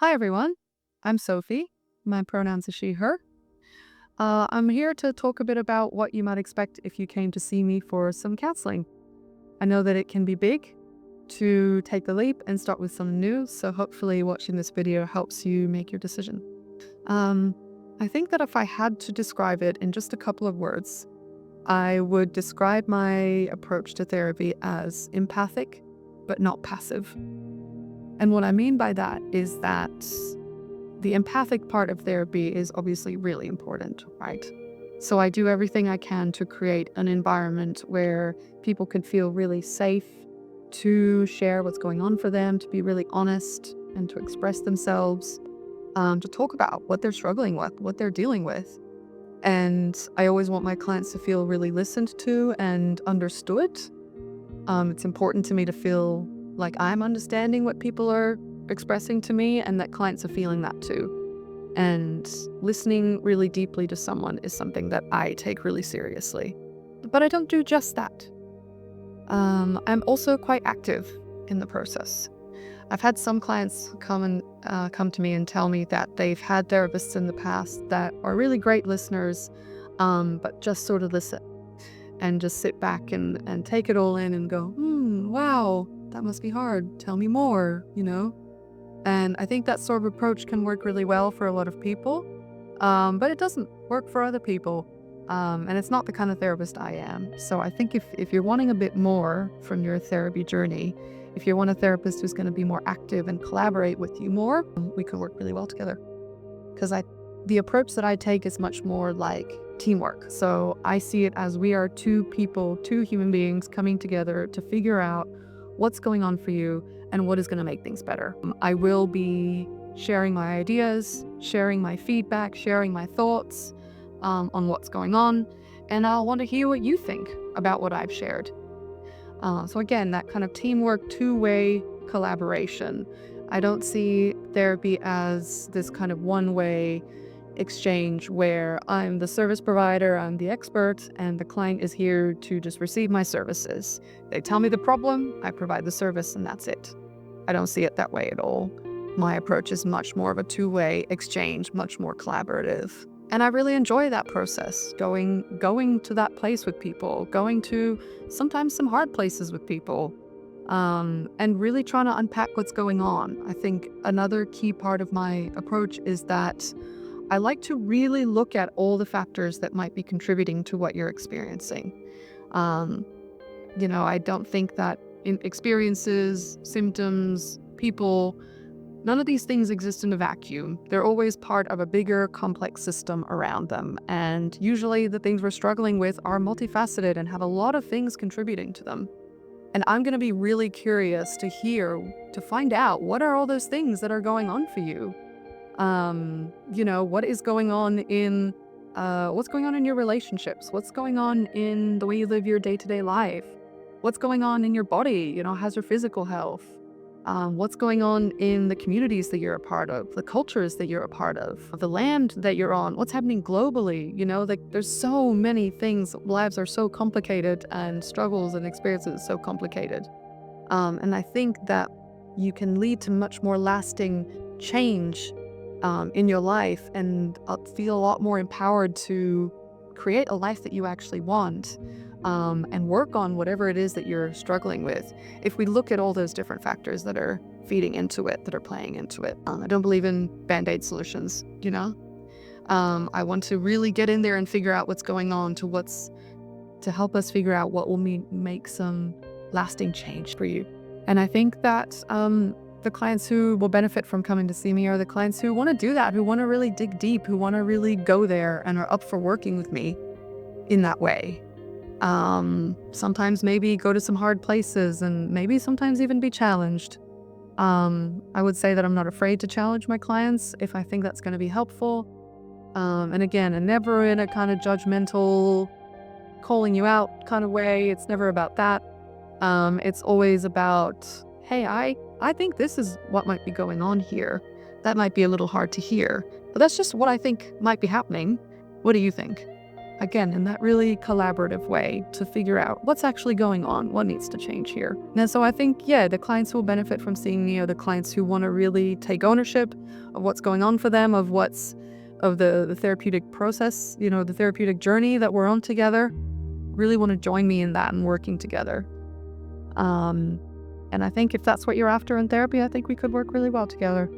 Hi, everyone. I'm Sophie. My pronouns are she, her. I'm here to talk a bit about what you might expect if you came to see me for some counseling. I know that it can be big to take the leap and start with something new, so hopefully watching this video helps you make your decision. Um, I think that if I had to describe it in just a couple of words, I would describe my approach to therapy as empathic, but not passive. And what I mean by that is that the empathic part of therapy is obviously really important, right? So I do everything I can to create an environment where people can feel really safe to share what's going on for them, to be really honest and to express themselves, to talk about what they're struggling with, what they're dealing with. And I always want my clients to feel really listened to and understood. It's important to me to feel like I'm understanding what people are expressing to me and that clients are feeling that too. And listening really deeply to someone is something that I take really seriously. But I don't do just that. I'm also quite active in the process. I've had some clients come to me and tell me that they've had therapists in the past that are really great listeners, but just sort of listen and just sit back and take it all in and go, wow, that must be hard. Tell me more, And I think that sort of approach can work really well for a lot of people, but it doesn't work for other people. And it's not the kind of therapist I am. So I think if you're wanting a bit more from your therapy journey, if you want a therapist who's going to be more active and collaborate with you more, we can work really well together. Because the approach that I take is much more like teamwork. So I see it as we are two people, two human beings coming together to figure out what's going on for you and what is going to make things better. I will be sharing my ideas, sharing my feedback, sharing my thoughts on what's going on, and I'll want to hear what you think about what I've shared. So again, that kind of teamwork, two-way collaboration. I don't see therapy as this kind of one-way exchange where I'm the service provider, I'm the expert, and the client is here to just receive my services. They tell me the problem, I provide the service, and that's it. I don't see it that way at all. My approach is much more of a two-way exchange, much more collaborative. And I really enjoy that process, going to that place with people, going to sometimes some hard places with people, and really trying to unpack what's going on. I think another key part of my approach is that I like to really look at all the factors that might be contributing to what you're experiencing. Um, I don't think that in experiences, symptoms, people, none of these things exist in a vacuum. They're always part of a bigger, complex system around them. And usually the things we're struggling with are multifaceted and have a lot of things contributing to them. And I'm going to be really curious to find out what are all those things that are going on for you. What is going on what's going on in your relationships? What's going on in the way you live your day-to-day life? What's going on in your body? How's your physical health? What's going on in the communities that you're a part of, the cultures that you're a part of, the land that you're on, what's happening globally? There's so many things. Lives are so complicated and struggles and experiences so complicated. And I think that you can lead to much more lasting change in your life and feel a lot more empowered to create a life that you actually want, and work on whatever it is that you're struggling with. If we look at all those different factors that are feeding into it, that are playing into it. I don't believe in Band-Aid solutions, I want to really get in there and figure out what's going on to help us figure out what will make some lasting change for you. And I think that the clients who will benefit from coming to see me are the clients who want to do that, who want to really dig deep, who want to really go there and are up for working with me in that way. Sometimes maybe go to some hard places and maybe sometimes even be challenged. I would say that I'm not afraid to challenge my clients if I think that's going to be helpful. And again, and never in a kind of judgmental, calling you out kind of way. It's never about that. It's always about, hey, I think this is what might be going on here. That might be a little hard to hear, but that's just what I think might be happening. What do you think? again, in that really collaborative way to figure out what's actually going on, what needs to change here. And so I think, yeah, the clients will benefit from seeing, the clients who want to really take ownership of what's going on for them, of the therapeutic process, the therapeutic journey that we're on together, really want to join me in that and working together. And I think if that's what you're after in therapy, I think we could work really well together.